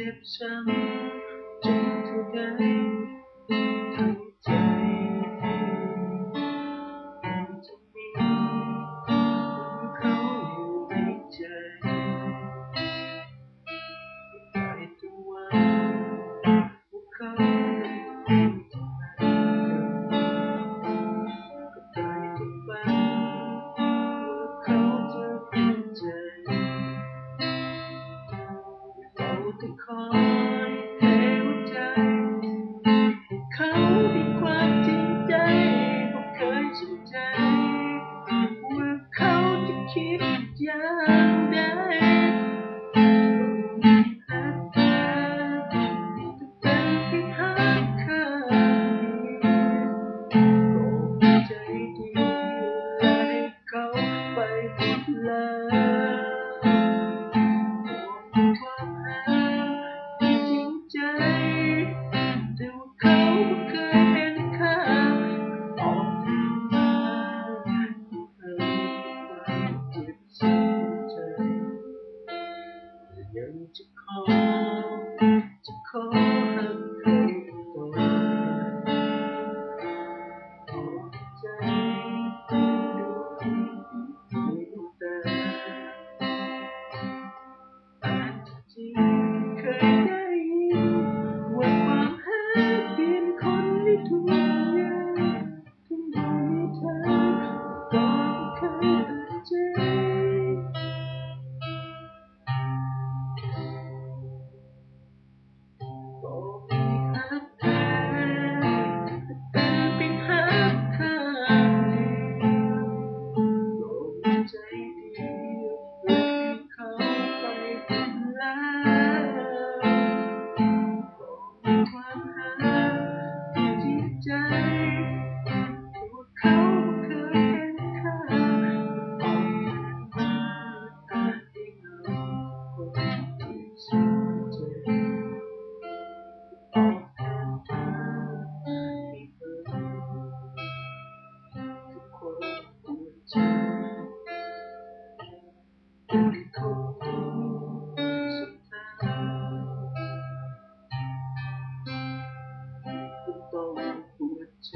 จ็บช้ำจนเท่าใดทั้งใจจะมีเขาอยู่ในใจได้แต่หวังว่าเขาเป็นที่รักก็ได้แต่ฝันว่าเขาจะเป็นใจเราแต่คอยให้หัวใจเขามีความจริงใจเขาเคยสนใจว่าเขาจะคิดอย่างใดหักกันแต่เป็นเพียงหักข้างเดียวก็ใจดีและให้เขาไปหมดแล้วความรักที่จริงใจแต่ว่าเขาเคยเห็นค่าออกมาเพิ่มความเจ็บช้ำใจยังจะขอหักเขาต่อขอใจด้วยน้ำตาอาจจะจริงเคยได้ยินว่าความรักเปลี่ยนคนให้ทุกอย่างทั้งมีเธอก็เคยเปิดใจก็มีหักแท้แต่เป็นเพียงหักข้างเดียวก็มีใจเดียวและให้เขาไปหมดแล้วก็มีความรักที่จริงใจแต่ว่าเขาเคยเห็นค่าตอบแทนมาให้เงาคนที่สนใจตอบแทนมาให้เบิ่งทุกคนปวดใจเป็นคนสุดท้ายก็ต้องปวดใจ